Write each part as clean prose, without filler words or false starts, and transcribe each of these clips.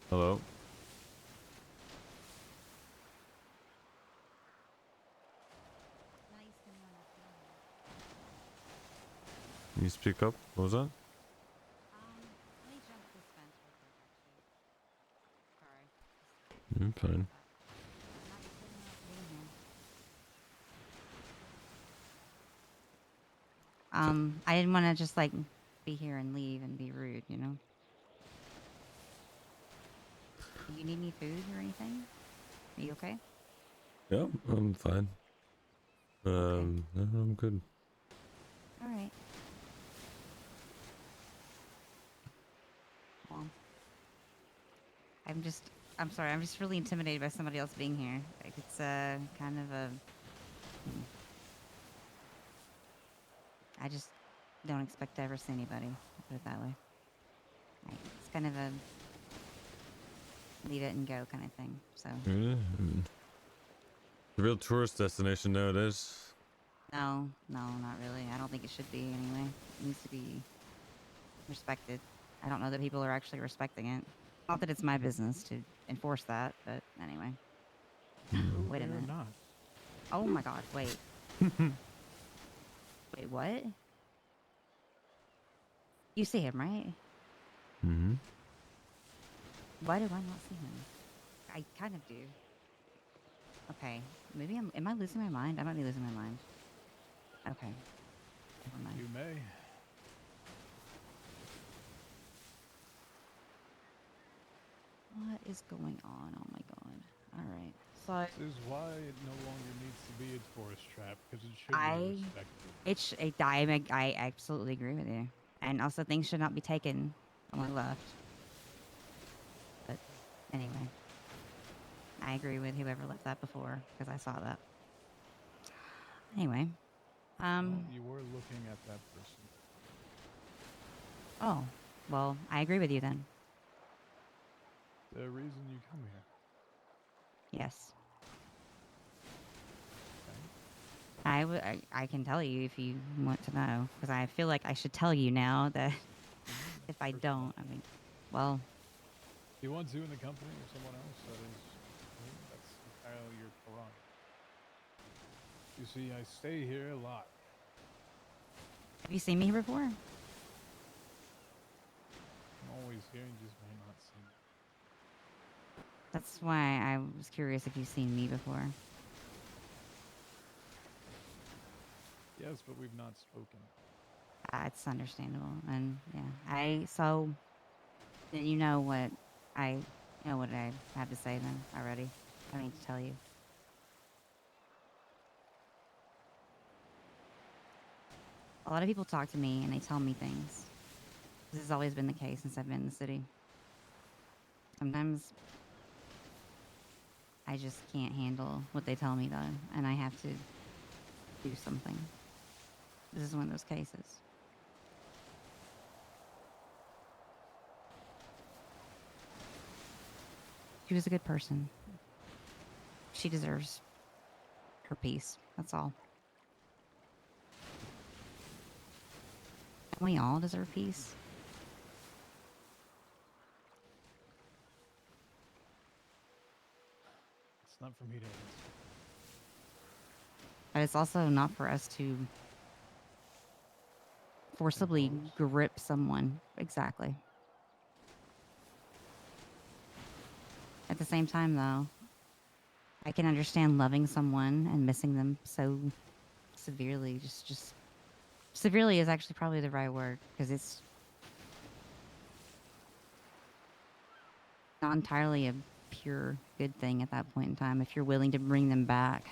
Hello. Nice and one up here. Can you speak up? What was that? Let me jump this fence real quick, actually. Sorry. I'm Sorry about fine. that. I'm not just didn't know I was being here. So, I didn't want to just like be here and leave and be rude, you know? Do you need any food or anything? Are you okay? yeah, I'm fine. Okay. No, I'm good. All right. Well, I'm just, I'm sorry. I'm just really intimidated by somebody else being here. Like it's kind of a, hmm, I just don't expect to ever see anybody. I'll put it that way. Like, it's kind of a leave it and go kind of thing. So Yeah, I mean, it's a real tourist destination nowadays. no, no, not really. I don't think it should be anyway. It needs to be respected. I don't know that people are actually respecting it. Not that it's my business to enforce that, but anyway. Mm. No, Wait a they're minute. not. Oh my God. Wait. Wait, what? You see him, right? Mm-hmm. Why do I not see him? I kind of do. Okay. Maybe am I losing my mind? I might be losing my mind. Okay. Never mind. You may. What is going on? Oh my God. All right. So This is why it no longer needs to be a tourist trap, because it should be I, respected. I absolutely agree with you. And also things should not be taken when we left. But anyway, I agree with whoever left that before because I saw that. Anyway, Well, um, you were looking at that person. oh, well, I agree with you then. The reason you come here. Yes. Okay? I can tell you if you want to know because I feel like I should tell you now that if That's I perfectly don't, I fine. mean, well, He wants you in the company of someone else, that is, that's entirely your prerogative. You see, I stay here a lot. have you seen me before? I'm always here, you just may not see me. That's why I was curious if you've seen me before. Yes, but we've not spoken. It's understandable. And yeah, so then you know what I know what I have to say then already. I don't need to tell you. A lot of people talk to me and they tell me things. This has always been the case since I've been in the city. Sometimes I just can't handle what they tell me though, and I have to do something. This is one of those cases. She was a good person. She deserves her peace. That's all. And we all deserve peace. It's not for me to answer. But it's also not for us to forcibly Impose? grip someone. Exactly. At the same time, though, I can understand loving someone and missing them so severely. Just severely is actually probably the right word because it's not entirely a pure good thing at that point in time if you're willing to bring them back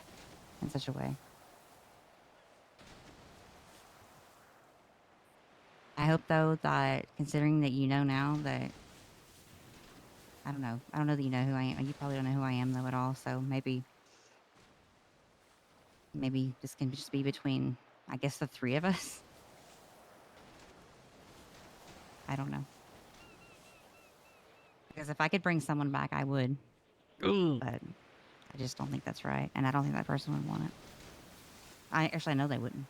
in such a way. I hope though that considering that you know now that I don't know that you know who I am. You probably don't know who I am though at all. So maybe this can just be between I guess the three of us. I don't know. Because if I could bring someone back, I would. But I just don't think that's right. And I don't think that person would want it. I know they wouldn't.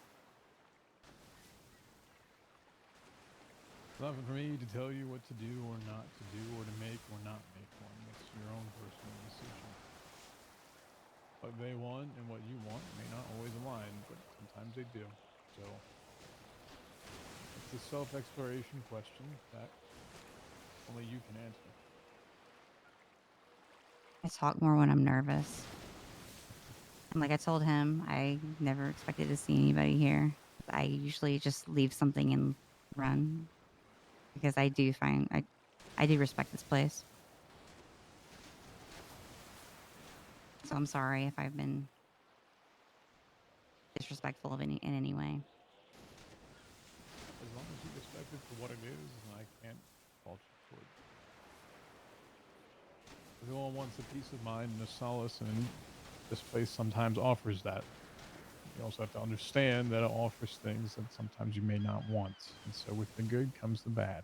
It's not for me to tell you what to do or not to do, or to make or not make one. It's your own personal decision. What they want and what you want may not always align, but sometimes they do. So it's a self-exploration question that only you can answer. I talk more when I'm nervous. And like I told him, I never expected to see anybody here. I usually just leave something and run because I do find I do respect this place. So I'm sorry if I've been disrespectful of in any way. As long as you respect it for what it is, and I can't fault you for it. Everyone wants a peace of mind and a solace, and this place sometimes offers that. You also have to understand that it offers things that sometimes you may not want. And so with the good comes the bad.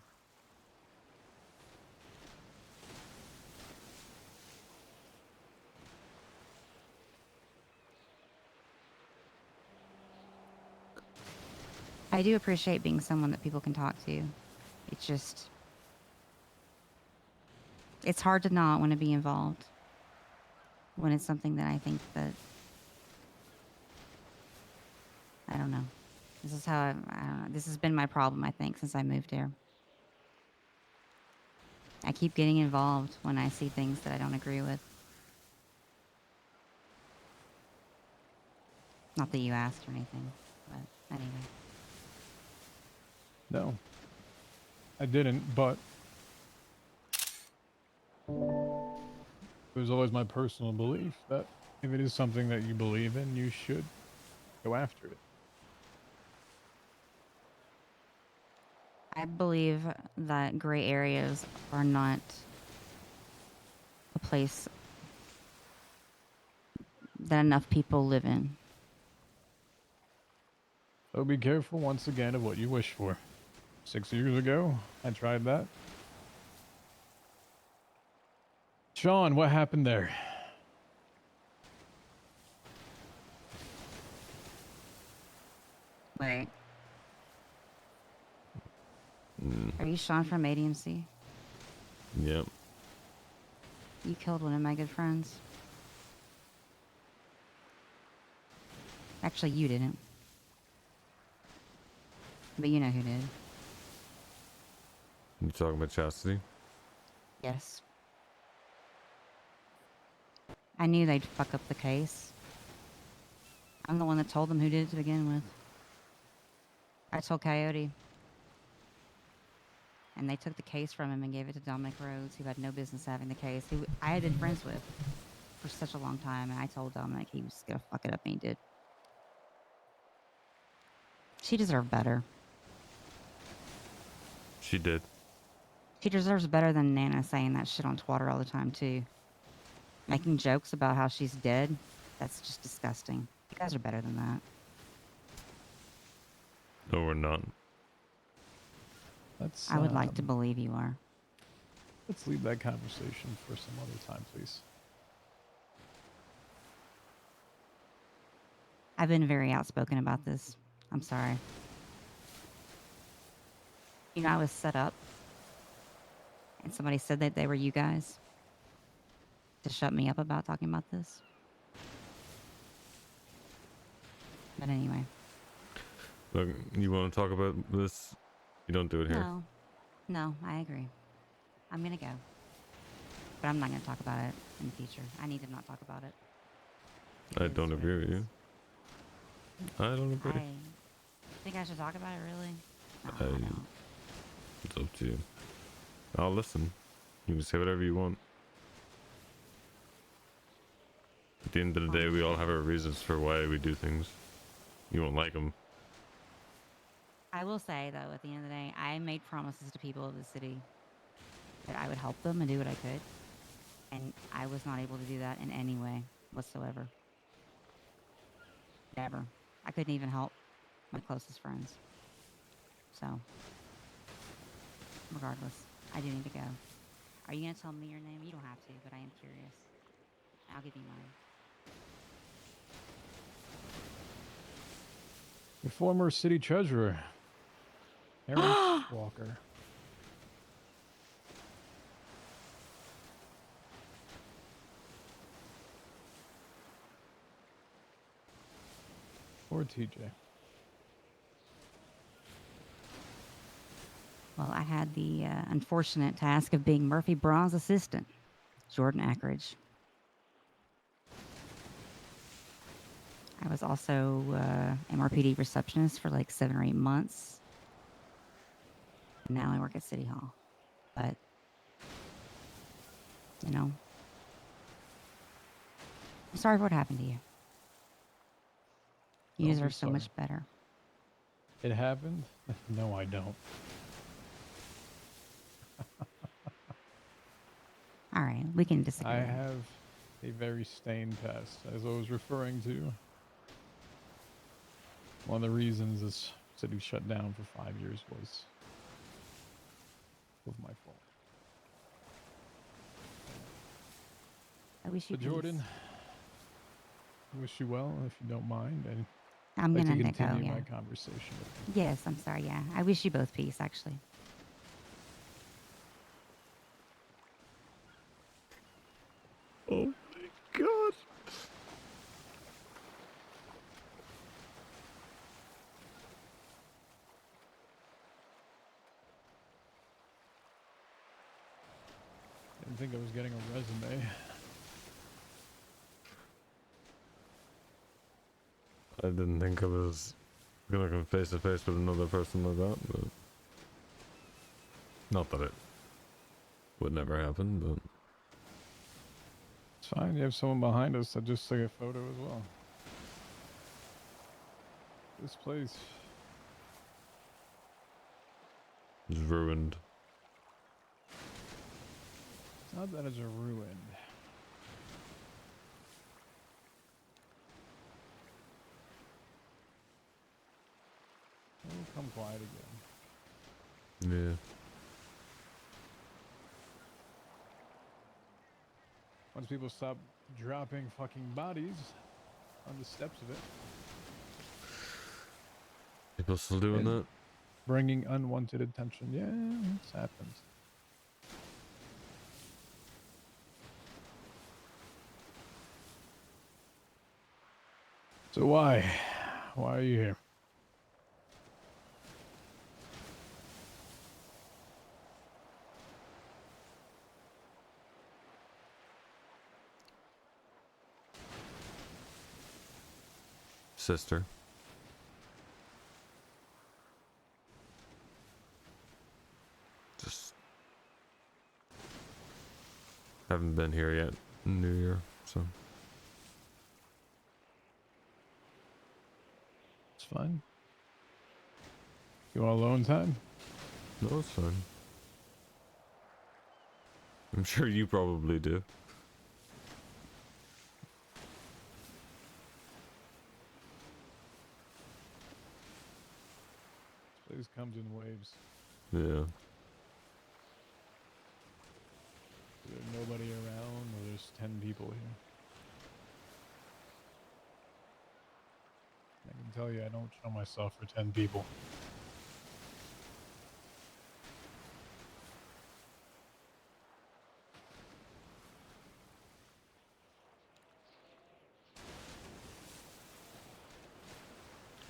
I do appreciate being someone that people can talk to. It's just, it's hard to not want to be involved when it's something that I think that, I don't know. This is how I don't know. This has been my problem, I think, since I moved here. I keep getting involved when I see things that I don't agree with. Not that you asked or anything, but anyway. No, I didn't, but it was always my personal belief that if it is something that you believe in, you should go after it. I believe that gray areas are not a place that enough people live in. So be careful once again of what you wish for. 6 years ago, I tried that. Sean, what happened there? Wait, Mm, are you Sean from ADMC? yep. You killed one of my good friends. Actually, you didn't. But you know who did. You talking about Chastity? Yes. I knew they'd fuck up the case. I'm the one that told them who did it to begin with. I told Coyote. And they took the case from him and gave it to Dominic Rhodes, who had no business having the case, who I had been friends with for such a long time. And I told Dominic he was going to fuck it up, and he did. She deserved better. She did. She deserves better than Nana saying that shit on Twitter all the time, too. Making jokes about how she's dead. That's just disgusting. You guys are better than that. No, we're not. Let's I would like to believe you are. let's leave that conversation for some other time, please. I've been very outspoken about this. I'm sorry. You know, I was set up, and somebody said that they were you guys to shut me up about talking about this. But anyway. Look, you want to talk about this? You don't do it here. No, I agree. I'm going to go. But I'm not going to talk about it in the future. I need to not talk about it. I It is don't what agree it with you. is. I don't agree. I think I should talk about it, really? No, I don't. It's up to you. I'll listen. You can say whatever you want. At the end of the day, we all have our reasons for why we do things. You won't like them. I will say, though, at the end of the day, I made promises to people of the city that I would help them and do what I could. And I was not able to do that in any way whatsoever. Never. I couldn't even help my closest friends. So, regardless, I do need to go. Are you going to tell me your name? You don't have to, but I am curious. I'll give you mine. Your former city treasurer, Aaron Walker. Or TJ. Well, I had the unfortunate task of being Murphy Braun's assistant, Jordan Ackridge. I was also MRPD receptionist for like 7 or 8 months. And now I work at City Hall. But, you know, I'm sorry for what happened to you. You Don't be deserve so sorry. much better. It happened? No, I don't. All right, we can disagree. I have a very stained past, as I was referring to. One of the reasons this city shut down for 5 years was my fault. I wish you So Jordan, peace. I wish you well, if you don't mind. And I'm I'd like gonna to go, continue yeah. my conversation with you. Yes, I'm sorry, yeah. I wish you both peace, actually. Oh my god. Didn't think I was getting a resume. I didn't think I was gonna come face to face with another person like that, but not that it would never happen, but It's fine. You have someone behind us that just took a photo as well. This place. it's ruined. It's not that it's a ruin. It'll come quiet again. Yeah. Once people stop dropping fucking bodies on the steps of it, People still doing And- that? bringing unwanted attention. Yeah, it's happened. So why? Why are you here? Sister. Just haven't been here yet. New Year, so It's fine. You want alone time? no, it's fine. I'm sure you probably do. This place comes in waves. Yeah. There's nobody around, or there's 10 people here. I can tell you I don't show myself for 10 people.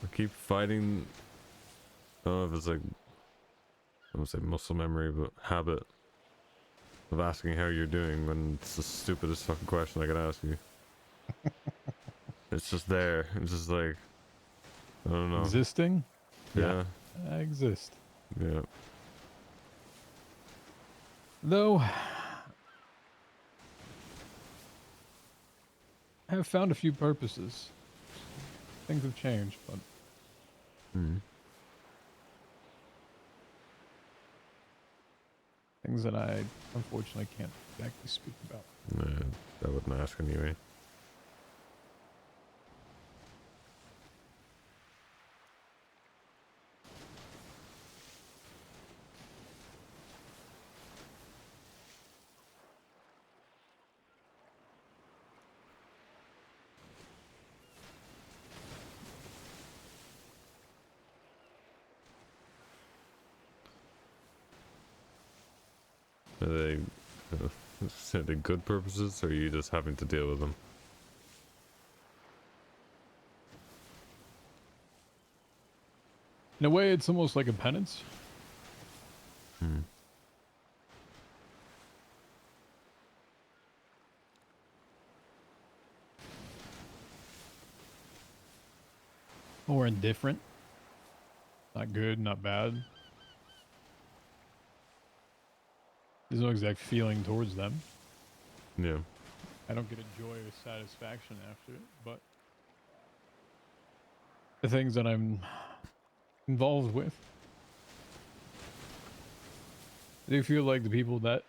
I keep fighting. I don't know if it's like, I don't say muscle memory, but habit of asking how you're doing when it's the stupidest fucking question I could ask you. It's just there. It's just like, I don't know. Existing? Yeah. I exist. Yeah. Though, I have found a few purposes. Things have changed, but Hmm. things that I unfortunately can't exactly speak about. Nah, I wouldn't ask anyway. Are they, are they good purposes, or are you just having to deal with them? In a way, it's almost like a penance. Hmm. Or indifferent. Not good, not bad. There's no exact feeling towards them. Yeah. I don't get a joy or satisfaction after it, but the things that I'm involved with, I do feel like the people that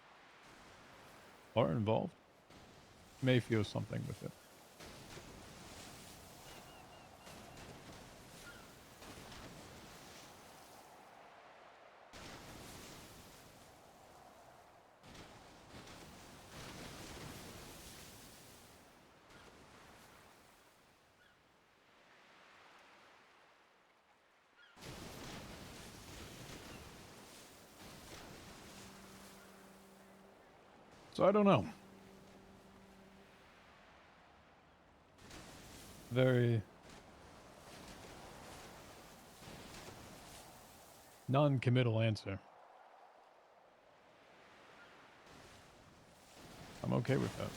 are involved may feel something with it. So I don't know. Very non-committal answer. I'm okay with that.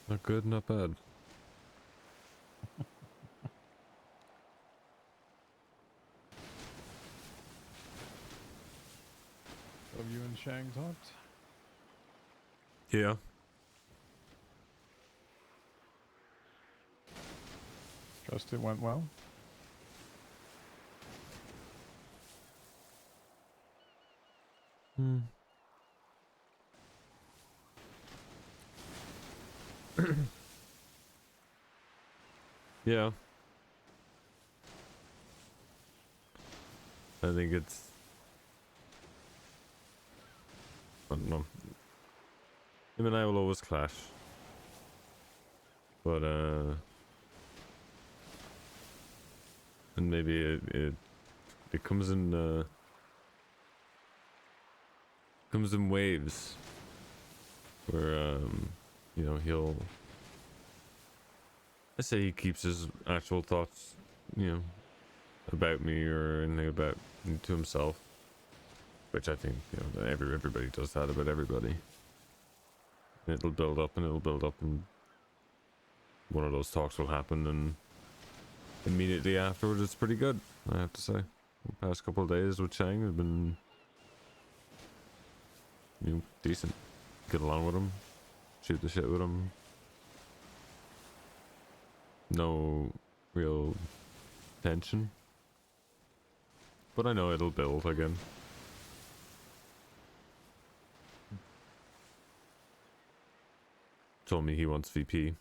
Not good, not bad. Have you and Shang talked? Yeah. Trust it went well? Hmm. Yeah. I think it's... I don't know. Him and I will always clash. But, and maybe it comes in waves. Where, you know, I say he keeps his actual thoughts, you know, about me or anything about to himself, which I think, you know, everybody does that about everybody. It'll build up and it'll build up, and one of those talks will happen, and immediately afterwards it's pretty good, I have to say. The past couple of days with Chang have been, you know, decent. Get along with him, shoot the shit with him. No real tension. But I know it'll build again. Told me he wants VP.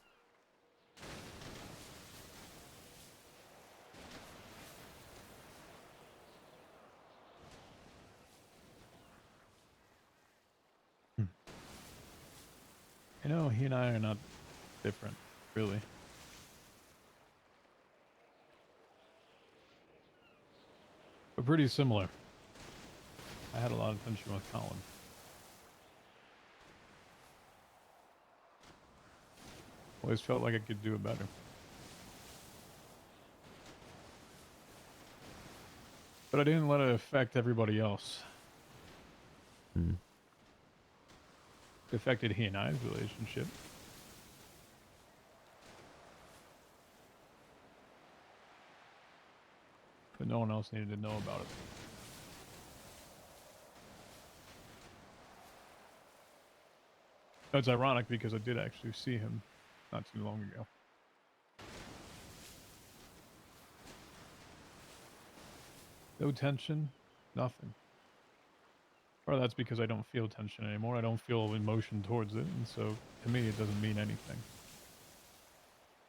You know, he and I are not different, really. But pretty similar. I had a lot of tension with Colin. Always felt like I could do it better. But I didn't let it affect everybody else. Hmm. It affected he and I's relationship. But no one else needed to know about it. That's ironic because I did actually see him not too long ago. No tension, nothing. Or that's because I don't feel tension anymore. I don't feel emotion towards it, and so to me it doesn't mean anything.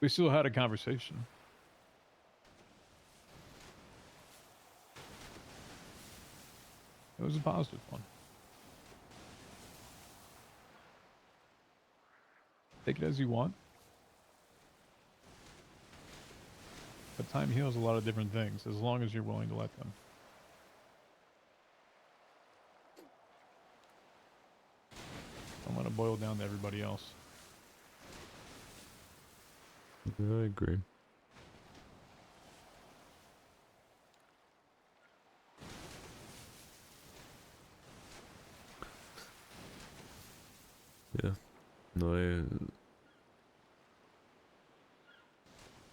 We still had a conversation. It was a positive one. Take it as you want. But time heals a lot of different things, as long as you're willing to let them. Don't let it boil down to everybody else. Yeah, I agree. Yeah. No,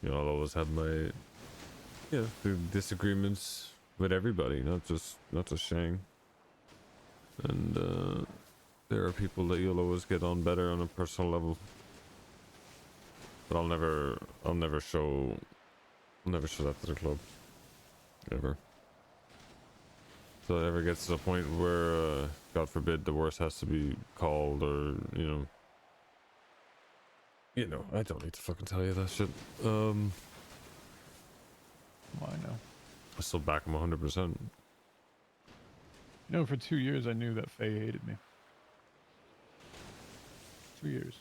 I'll always have my the disagreements with everybody, not just Shang. And there are people that you'll always get on better on a personal level. But I'll never show that to the club. Ever. So it ever gets to the point where, God forbid, the worst has to be called, or I don't need to fucking tell you that shit. Well, I know. I still back him 100%. For 2 years I knew that Faye hated me. 2 years.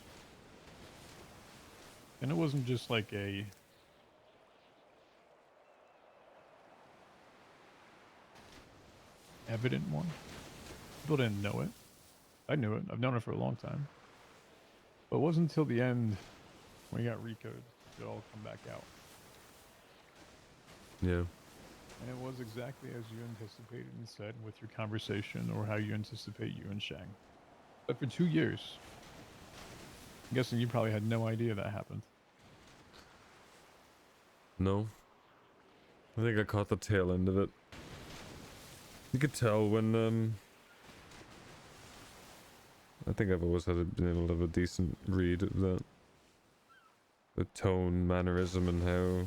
And it wasn't just like a evident one. People didn't know it. I knew it. I've known it for a long time. But it wasn't until the end, when we got recoded, it all come back out. Yeah. And it was exactly as you anticipated and said with your conversation, or how you anticipate you and Shang. But for 2 years, I'm guessing you probably had no idea that happened. No. I think I caught the tail end of it. You could tell when, I think I've always been able to have a decent read of that. The tone, mannerism, and how...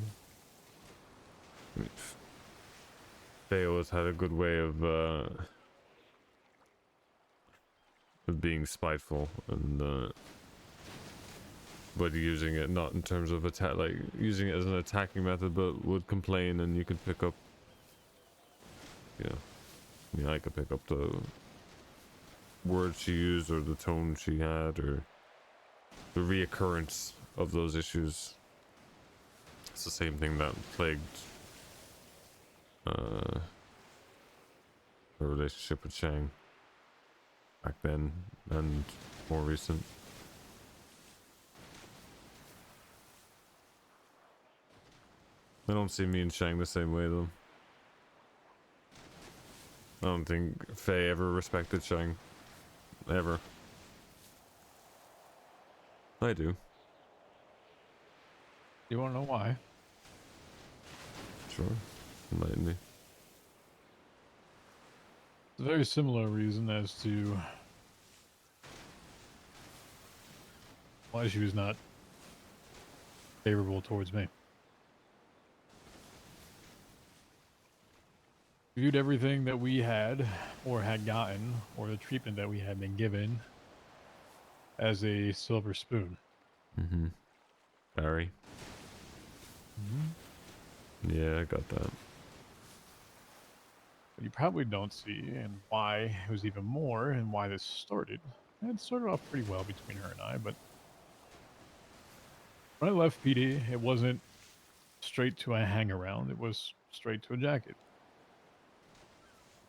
They always had a good way of being spiteful, and but using it not in terms of attack, like using it as an attacking method, but would complain, and you could pick up. I could pick up the words she used, or the tone she had, or the reoccurrence of those issues. It's the same thing that plagued her relationship with Shang back then and more recent. I don't see me and Shang the same way though. I don't think Faye ever respected Shang. Ever. I do. You want to know why? Sure. Enlighten me. It's a very similar reason as to why she was not favorable towards me. Viewed everything that we had, or had gotten, or the treatment that we had been given, as a silver spoon. Mm-hmm. Barry. Mm-hmm. Yeah, I got that. But you probably don't see, and why it was even more, and why this started. And it started off pretty well between her and I, but when I left PD, it wasn't straight to a hang around, it was straight to a jacket.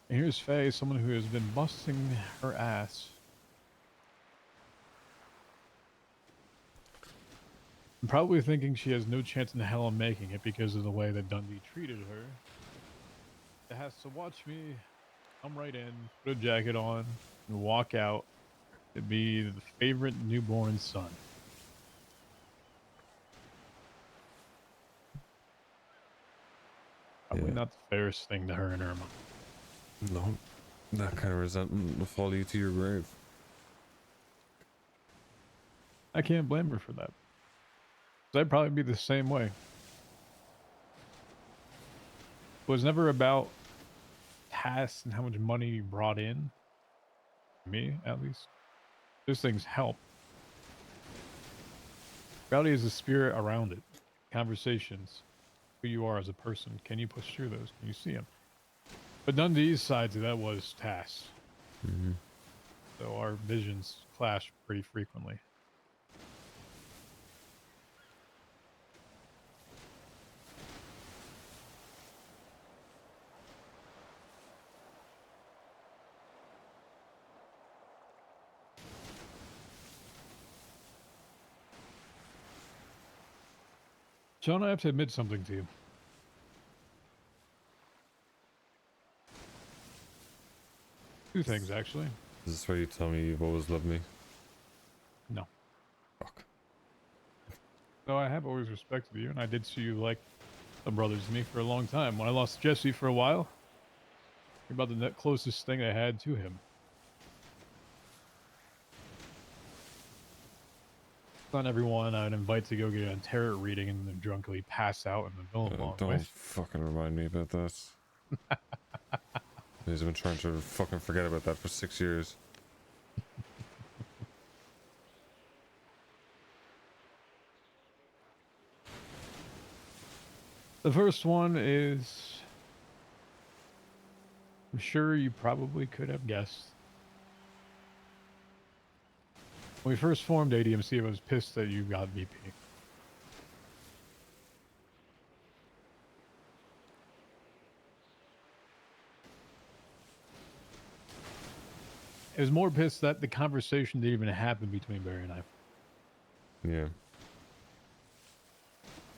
And here's Faye, someone who has been busting her ass. I'm probably thinking she has no chance in hell of making it because of the way that Dundee treated her. It has to watch me come right in, put a jacket on, and walk out to be the favorite newborn son. Probably Yeah. not the fairest thing to her and Irma. No. That kind of resentment will follow you to your grave. I can't blame her for that. 'Cause I'd probably be the same way. It was never about tasks and how much money you brought in. For me, at least. Those things help. Reality is the spirit around it. Conversations. Who you are as a person. Can you push through those? Can you see them? But Dundee's side to that was tasks. Mm-hmm. So our visions clash pretty frequently. John, I have to admit something to you. Two things, actually. Is this why you tell me you've always loved me? No. Fuck. No, I have always respected you, and I did see you like a brother to me for a long time. When I lost Jesse for a while, you're about the closest thing I had to him. Not everyone I'd invite to go get a tarot reading and then drunkenly pass out in the middle along Don't with. fucking remind me about that. He's been trying to fucking forget about that for 6 years. The first one is, I'm sure you probably could have guessed. When we first formed ADMC, I was pissed that you got VP. I was more pissed that the conversation didn't even happen between Barry and I. Yeah.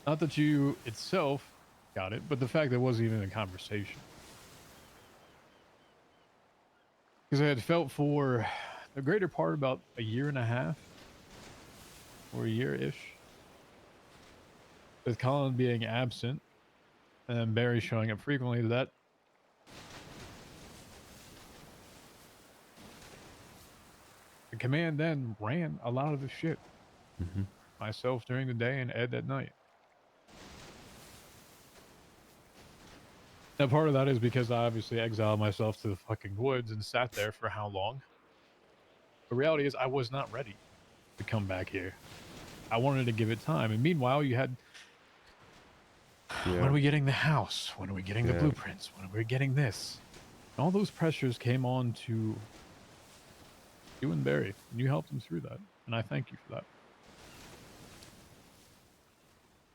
Not that you itself got it, but the fact that it wasn't even a conversation. Because I had felt for the greater part about a year and a half, or a year-ish, with Colin being absent and Barry showing up frequently, that the command then ran a lot of the shit. Mm-hmm. Myself during the day and Ed at night. Now, part of that is because I obviously exiled myself to the fucking woods and sat there for how long? The reality is I was not ready to come back here. I wanted to give it time. And meanwhile, you had, Yeah. when are we getting the house? When are we getting the blueprints? When are we getting this? And all those pressures came on to you and Barry. And you helped him through that. And I thank you for that.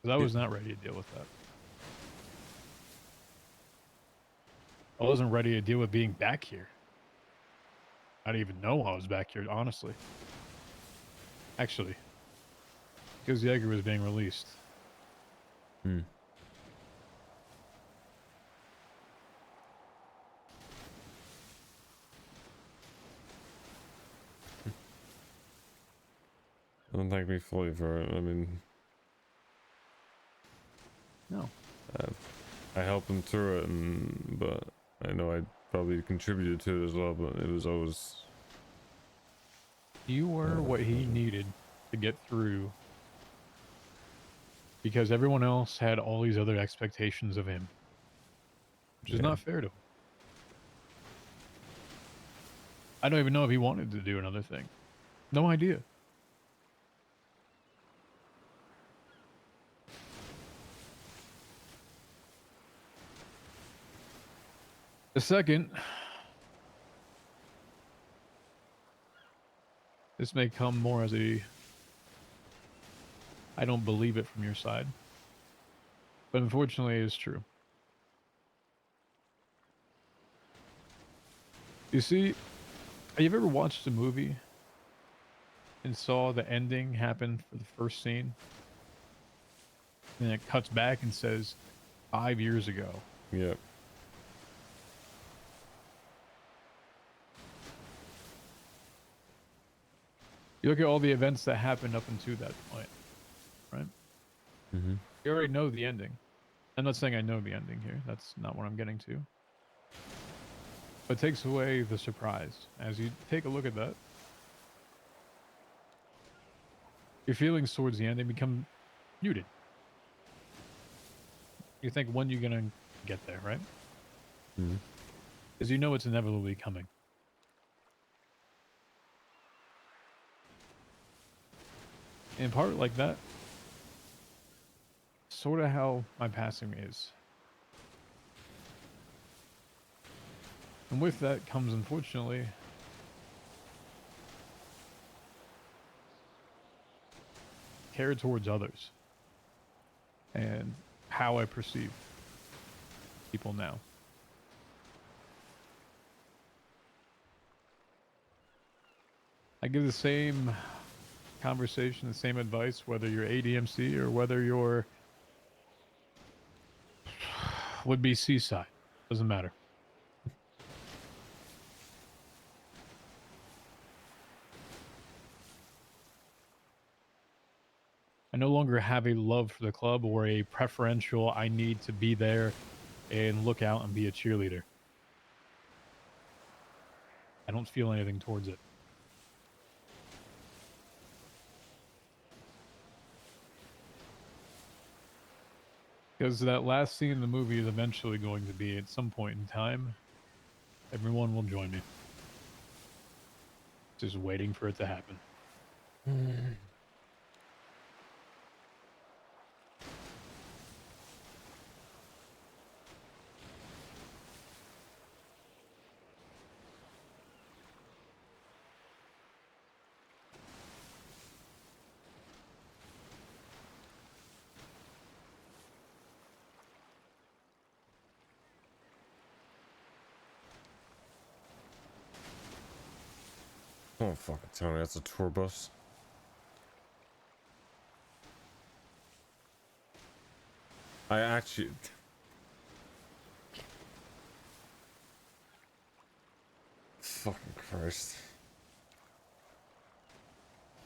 Because I was not ready to deal with that. I wasn't ready to deal with being back here. I didn't even know I was back here, honestly. Actually. Because Jaeger was being released. Hmm. Don't thank me fully for it. I mean, No. I helped him through it, but I know I probably contributed to it as well. But it was always You were what he needed to get through. Because everyone else had all these other expectations of him. Which is not fair to him. I don't even know if he wanted to do another thing. No idea. The second, this may come more as a, I don't believe it from your side, but unfortunately it is true. You see, have you ever watched a movie and saw the ending happen for the first scene? And it cuts back and says 5 years ago. Yep. You look at all the events that happened up until that point, right? Mm-hmm. You already know the ending. I'm not saying I know the ending here. That's not what I'm getting to. But it takes away the surprise. As you take a look at that, your feelings towards the end, they become muted. You think, when you're going to get there, right? Mm-hmm. Because you know it's inevitably coming. In part like that, sort of how my passing is. And with that comes, unfortunately, care towards others. And how I perceive people now. I give the same conversation, the same advice, whether you're ADMC or whether you're would be Seaside. Doesn't matter. I no longer have a love for the club or a preferential I need to be there and look out and be a cheerleader. I don't feel anything towards it. Because that last scene in the movie is eventually going to be, at some point in time, everyone will join me. Just waiting for it to happen. Oh, fucking tell me that's a tour bus. I actually... Fucking Christ.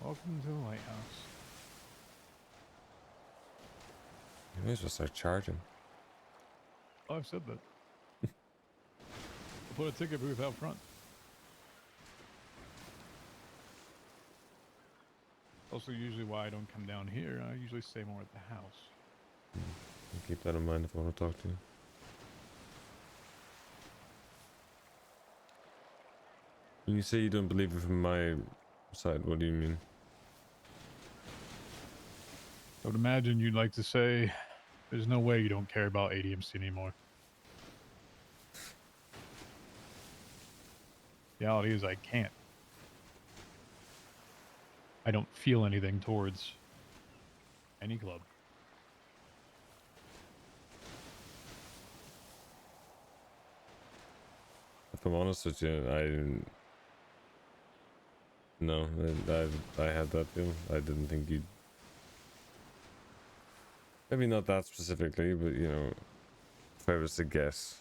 Welcome to the lighthouse. You may as well start charging. Oh, I've said that. I'll put a ticket booth out front. Also, usually why I don't come down here, I usually stay more at the house. I'll keep that in mind if I want to talk to you. When you say you don't believe it from my side, what do you mean? I would imagine you'd like to say, there's no way you don't care about ADMC anymore. Reality is I can't. I don't feel anything towards any club. If I'm honest with you, no, I had that feeling. I didn't think you'd... Maybe not that specifically, but you know, if I was to guess.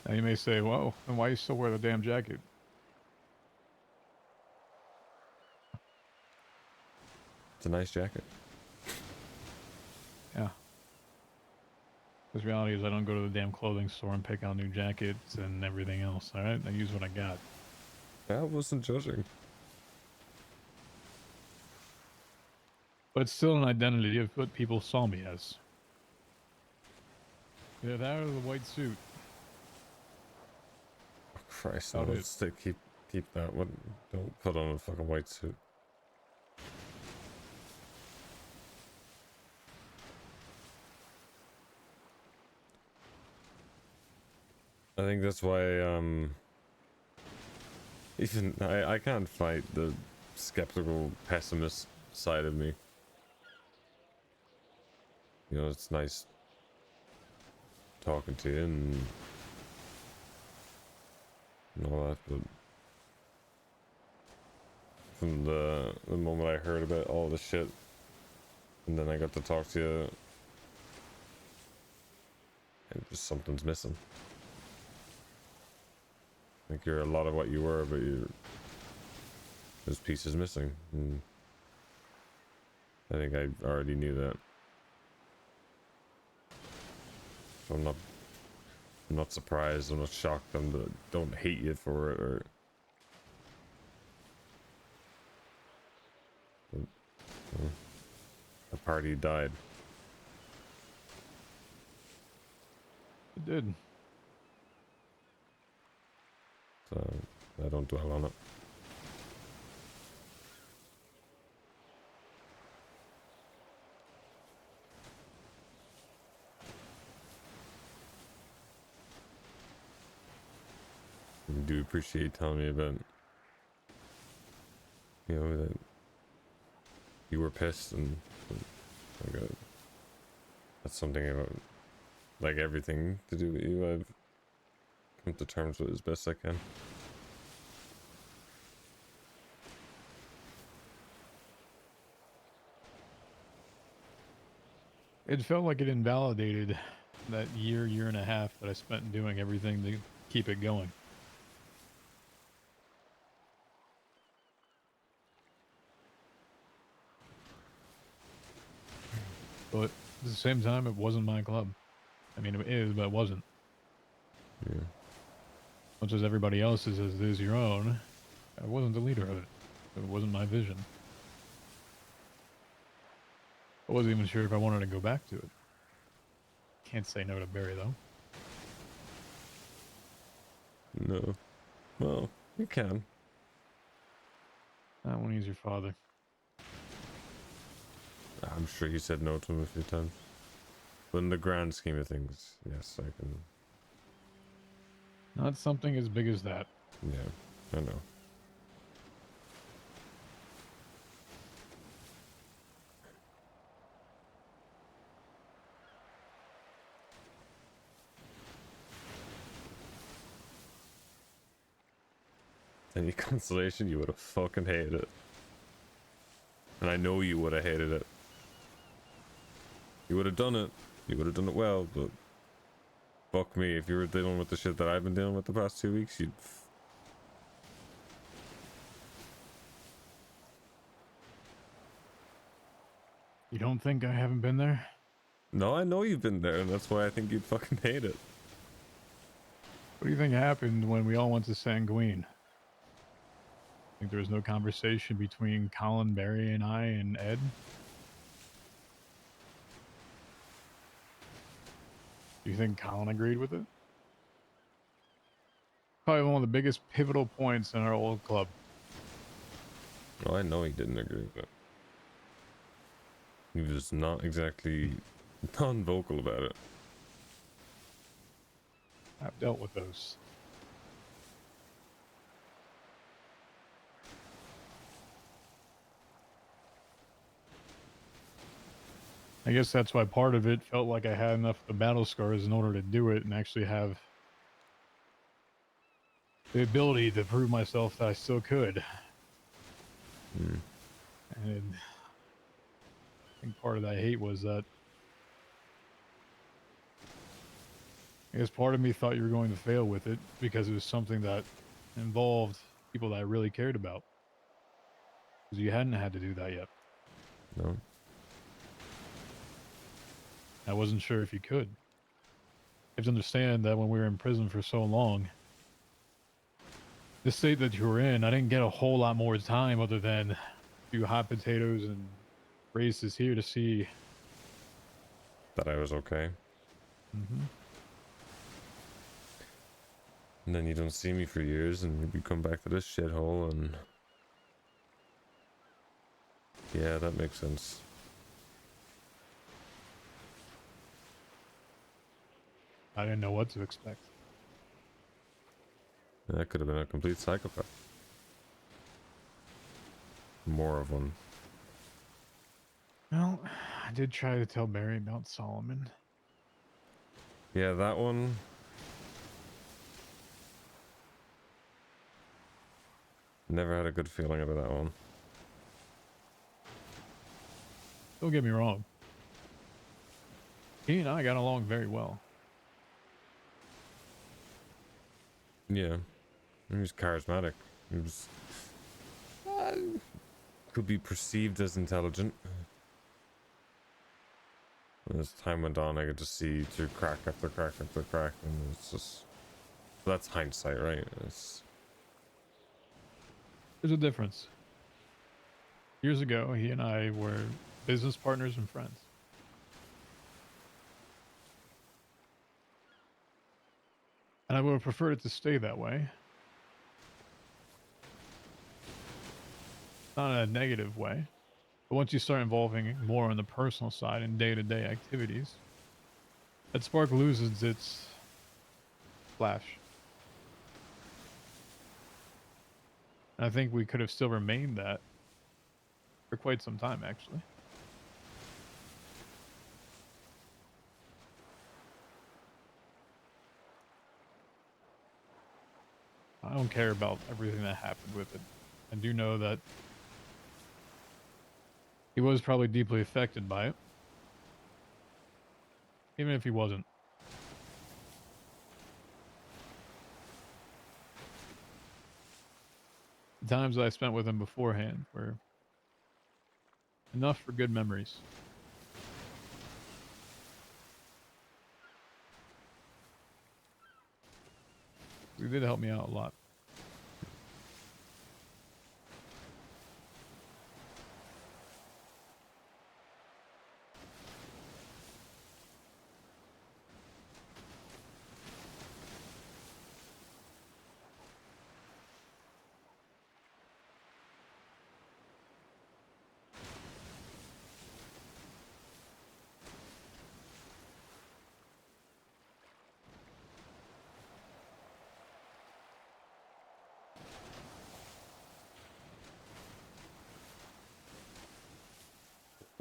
Now you may say, whoa, then why you still wear the damn jacket? It's a nice jacket. Yeah. Because reality is I don't go to the damn clothing store and pick out new jackets and everything else, alright? I use what I got. I wasn't judging. But it's still an identity of what people saw me as. Yeah, that or the white suit. Oh, Christ, About no, it. keep that one. Don't put on a fucking white suit. I think that's why, even I can't fight the skeptical pessimist side of me. You know, it's nice talking to you and all that, but from the moment I heard about all the shit and then I got to talk to you, and just something's missing. I think you're a lot of what you were, but there's pieces missing, and I think I already knew that. So I'm not surprised, I'm not shocked, I don't hate you for it, or the party died. It did. So I don't dwell on it. I do appreciate you telling me about, you know, that you were pissed, and like that's something about, like everything to do with you, I've come to terms with as best I can. It felt like it invalidated that year and a half that I spent doing everything to keep it going. But at the same time, it wasn't my club. I mean, it is, but it wasn't. Yeah. Much as everybody else's as it is your own, I wasn't the leader of it. It wasn't my vision. I wasn't even sure if I wanted to go back to it. Can't say no to Barry, though. No. Well, you can. Not when he's your father. I'm sure you said no to him a few times. But in the grand scheme of things, yes, I can. Not something as big as that. Yeah, I know. Any consolation, you would have fucking hated it. And I know you would have hated it. You would have done it. You would have done it well, but fuck me, if you were dealing with the shit that I've been dealing with the past 2 weeks, you'd. You don't think I haven't been there? No, I know you've been there, and that's why I think you'd fucking hate it. What do you think happened when we all went to Sanguine? Think there was no conversation between Colin, Barry, and I and Ed? Do you think Colin agreed with it? Probably one of the biggest pivotal points in our old club. Well, I know he didn't agree with it. He was not exactly non-vocal about it. I've dealt with those. I guess that's why part of it felt like I had enough of the battle scars in order to do it and actually have the ability to prove myself that I still could. And I think part of that hate was that I guess part of me thought you were going to fail with it because it was something that involved people that I really cared about. Because you hadn't had to do that yet. No. I wasn't sure if you could. You have to understand that when we were in prison for so long, the state that you were in, I didn't get a whole lot more time other than a few hot potatoes and races here to see. That I was okay. Mm-hmm. And then you don't see me for years, and you come back to this shithole, and yeah, that makes sense. I didn't know what to expect. That could have been a complete psychopath. More of one. Well, I did try to tell Barry about Solomon. Yeah, that one. Never had a good feeling about that one. Don't get me wrong. He and I got along very well. Yeah. He was charismatic. He was. Could be perceived as intelligent. And as time went on, I could just see through crack after crack after crack, and it's just. That's hindsight, right? There's a difference. Years ago, he and I were business partners and friends. And I would have preferred it to stay that way. Not in a negative way. But once you start involving more on the personal side and day-to-day activities, that spark loses its flash. And I think we could have still remained that for quite some time, actually. I don't care about everything that happened with it. I do know that he was probably deeply affected by it. Even if he wasn't. The times that I spent with him beforehand were enough for good memories. He did help me out a lot.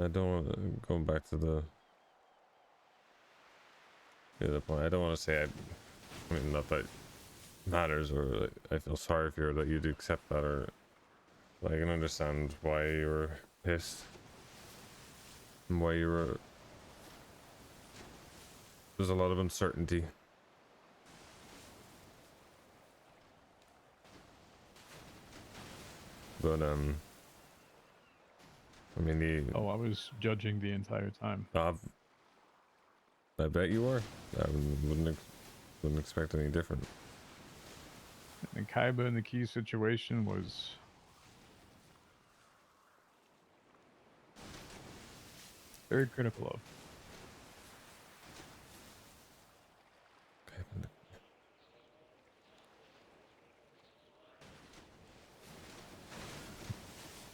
I don't want to go back to the other point. I don't want to say I mean, not that it matters, or like, I feel sorry for you that you'd accept that, or I can understand why you were pissed and why you were. There's a lot of uncertainty. But I mean Oh, I was judging the entire time. I bet you were. I wouldn't expect any different. And Kaiba in the key situation was very critical of.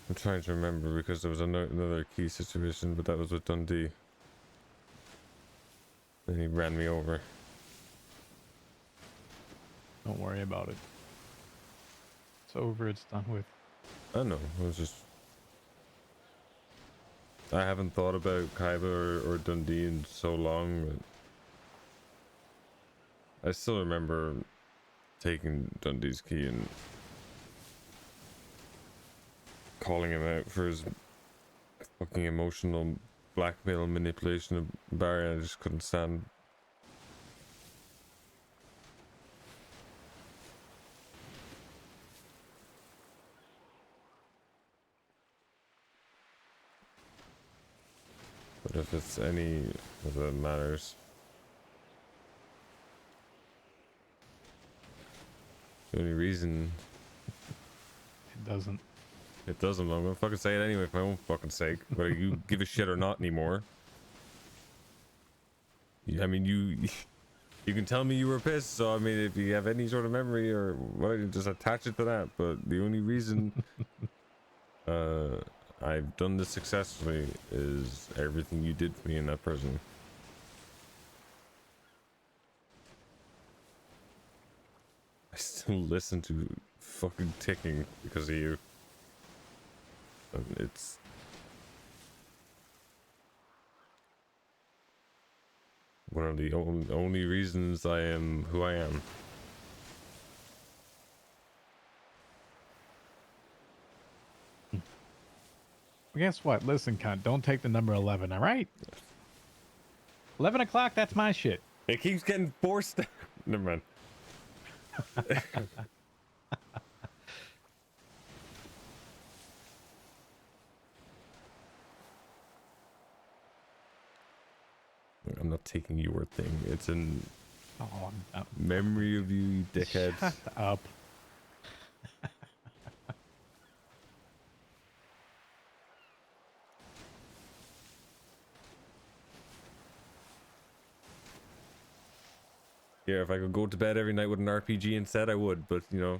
I'm trying to remember because there was another key situation, but that was with Dundee. And he ran me over. Don't worry about it. It's over, it's done with. I know, it was just... I haven't thought about Kaiba or Dundee in so long, but I still remember taking Dundee's key and calling him out for his fucking emotional blackmail and manipulation of Barry. I just couldn't stand. But if it's any that matters, the only reason It doesn't. it doesn't, I'm gonna fucking say it anyway for my own fucking sake, whether you give a shit or not anymore. I mean, you can tell me you were pissed, so I mean, if you have any sort of memory or what, you just attach it to that. But the only reason I've done this successfully is everything you did for me in that prison. I still listen to fucking ticking because of you. And it's one of the only reasons I am who I am. Well, guess what? Listen, cunt, don't take the number 11, all right? 11 o'clock, that's my shit. It keeps getting forced. Never mind. I'm not taking your thing. It's in Oh, no. memory of you, you dickhead. Shut up. Yeah, if I could go to bed every night with an RPG instead, I would. But, you know,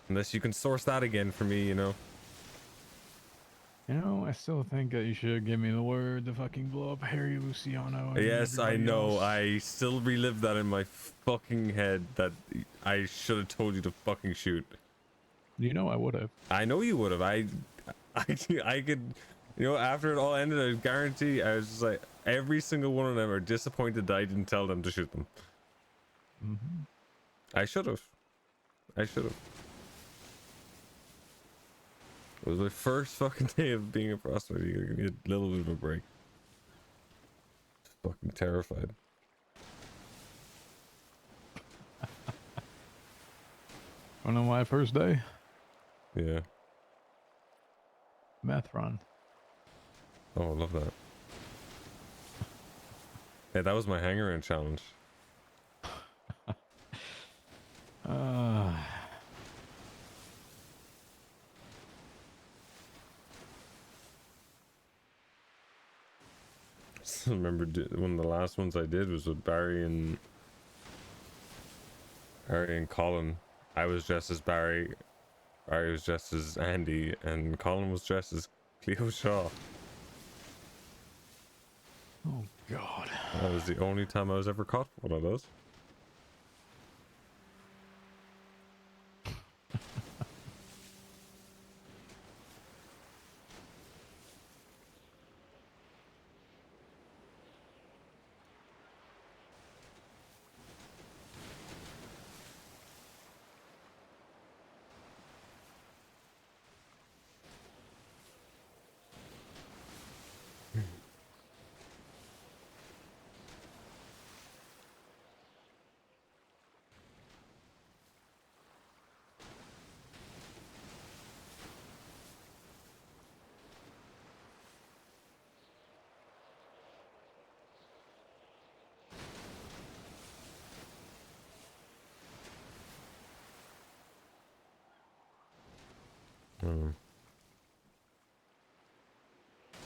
unless you can source that again for me, you know. You know, I still think that you should give me the word to fucking blow up Harry Luciano. And Yes, I everybody know. else. I still relive that in my fucking head that I should have told you to fucking shoot. You know I would have. I know you would have. I could, you know, after it all ended, I guarantee I was just like, every single one of them are disappointed that I didn't tell them to shoot them. Mm-hmm. I should have. I should have. It was my first fucking day of being a prospect. You gotta give me a little bit of a break. fucking terrified. On my first day, Yeah. meth run. Oh, I love that. Hey, that was my hanger-in challenge. Uh, Still remember one of the last ones I did was with Barry and Colin. I was dressed as Barry was dressed as Andy, and Colin was dressed as Cleo Shaw. oh God. That was the only time I was ever caught for one of those.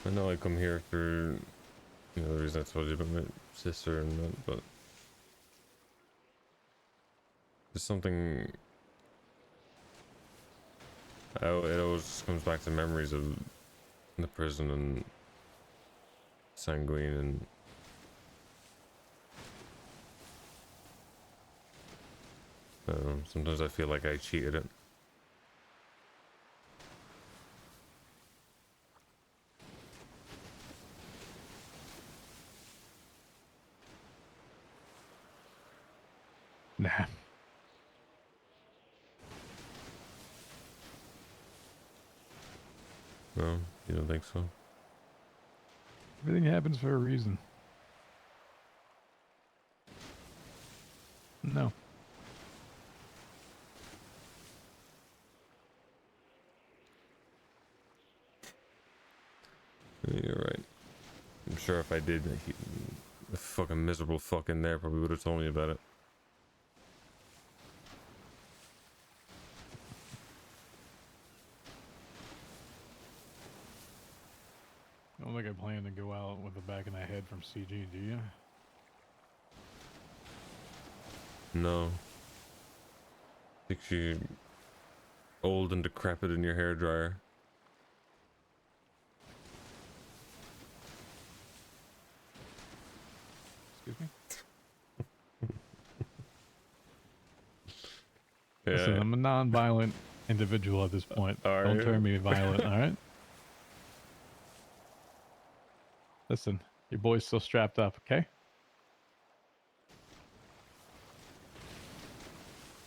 I know I come here for, you know, the reason I told you about my sister and that, but there's something. It always just comes back to memories of the prison and Sanguine, and sometimes I feel like I cheated it. Nah. No, you don't think so? Everything happens for a reason. No. Yeah, you're right. I'm sure if I did, the fucking miserable fuck in there probably would have told me about it. I don't think I plan to go out with a back in the head from CG, do you? No. I think you're old and decrepit in your hairdryer. Excuse me? Yeah. Listen, I'm a non-violent individual at this point. Are Don't you? turn me violent, alright? Listen, your boy's still strapped up, okay?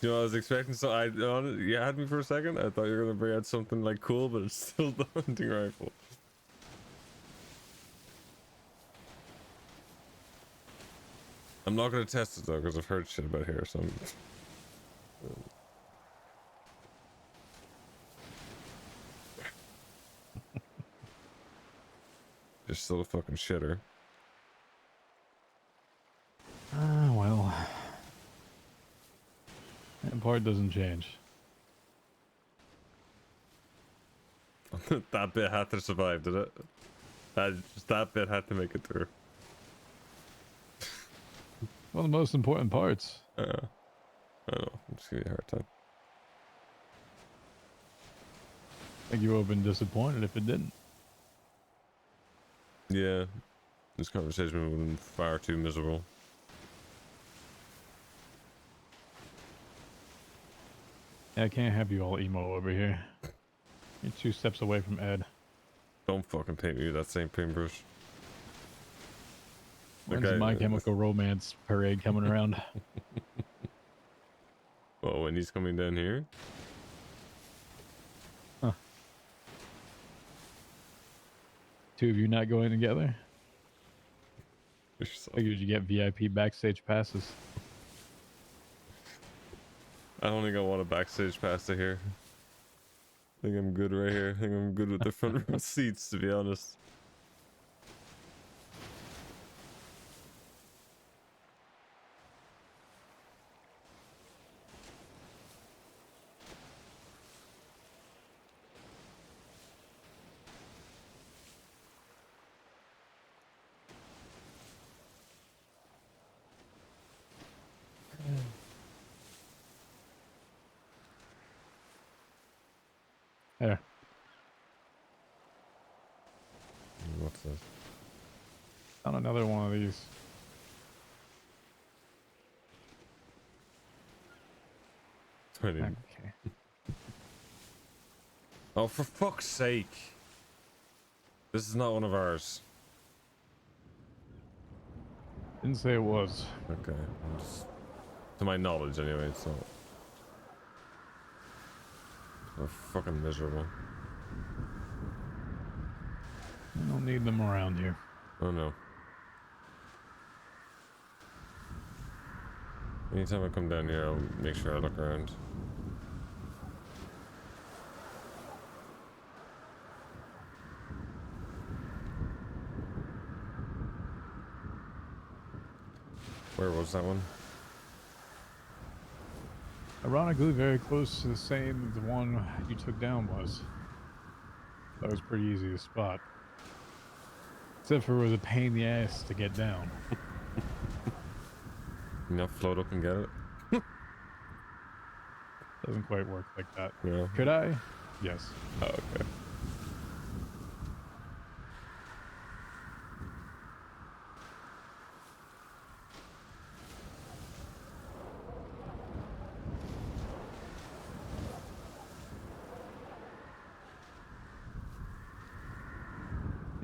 You know, I was expecting you had me for a second. I thought you were gonna bring out something like cool, but it's still the hunting rifle. I'm not gonna test it though, because I've heard shit about here, so I'm... Just still a fucking shitter. Ah, well. That part doesn't change. That bit had to survive, did it? That bit had to make it through. One of the most important parts. I don't know. I'm just giving you a hard time. I think you would have been disappointed if it didn't. Yeah. This conversation would have been far too miserable. Yeah, I can't have you all emo over here. You're 2 steps away from Ed. Don't fucking paint me with that same paintbrush. When's the My Chemical Romance parade coming around? Oh, when he's coming down here? Huh. 2 of you not going together? Yourself. Figured you get VIP backstage passes. I don't think I want a backstage pass to here. I think I'm good right here. I think I'm good with the front row seats, to be honest. There. What's this? Found another one of these. Okay. Okay. Oh, for fuck's sake! This is not one of ours. Didn't say it was. Okay, I'm just, to my knowledge anyway, it's not. We're fucking miserable. I don't need them around here. Oh no. Anytime I come down here, I'll make sure I look around. Where was that one? Ironically, very close to the same the one you took down was. That was pretty easy to spot. Except for it was a pain in the ass to get down. You know, float up and get it? Doesn't quite work like that. Yeah. Could I? Yes. Oh, okay.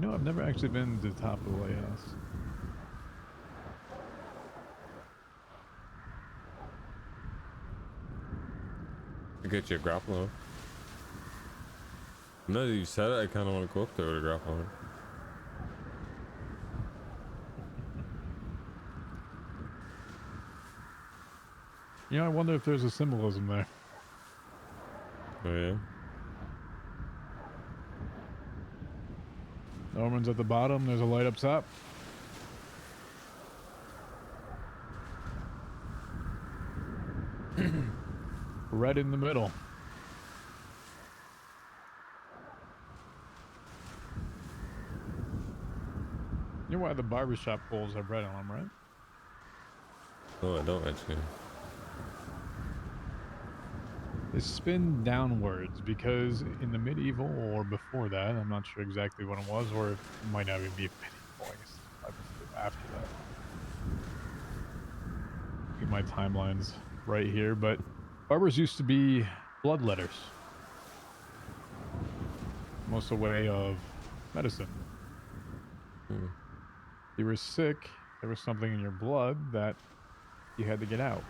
You know, I've never actually been to the top of the lighthouse. To get you a grapple hook. Now that you said it, I kind of want to go up there with a grapple hook. You know, I wonder if there's a symbolism there. Oh yeah? Norman's at the bottom, there's a light up top. Red in the middle. You know why the barbershop poles have red on them, right? Oh, I don't actually. They spin downwards because in the medieval or before that, I'm not sure exactly when it was, or it might not even be medieval, I guess after that. Get my timelines right here, but barbers used to be bloodletters. Most a way of medicine. You were sick, there was something in your blood that you had to get out.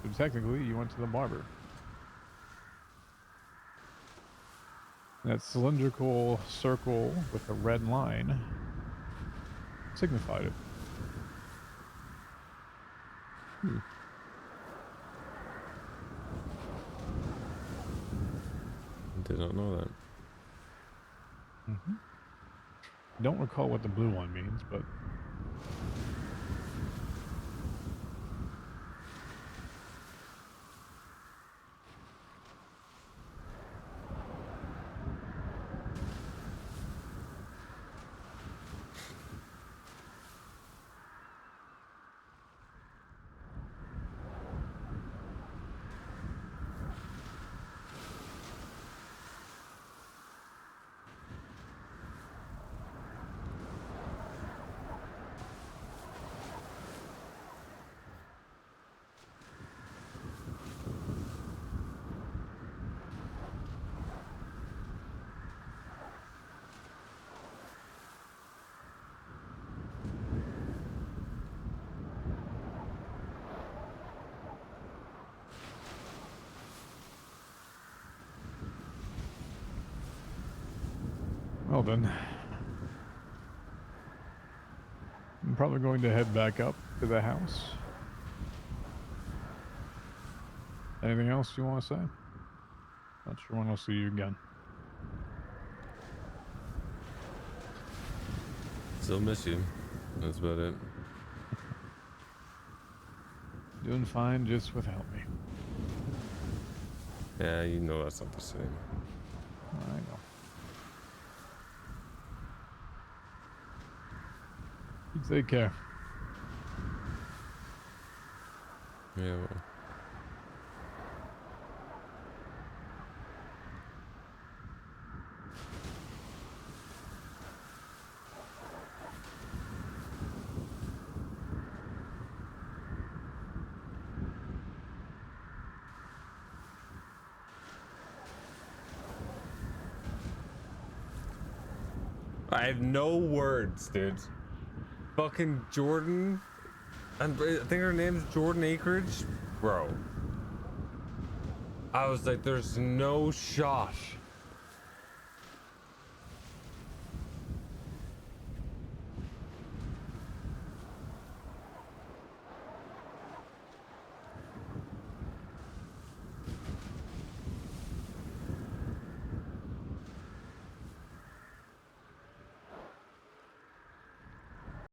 So technically, you went to the barber. That cylindrical circle with a red line signified it. Did not know that. Don't recall what the blue one means, but well then. probably going to head back up to the house. Anything else you want to say? Not sure when I'll see you again. Still miss you. That's about it. Doing fine just without me. Yeah, you know that's not the same. I know. You take care. Yeah, well. I have no words, dude. Fucking Jordan, and I think her name's Jordan Acreage, bro. I was like, there's no shot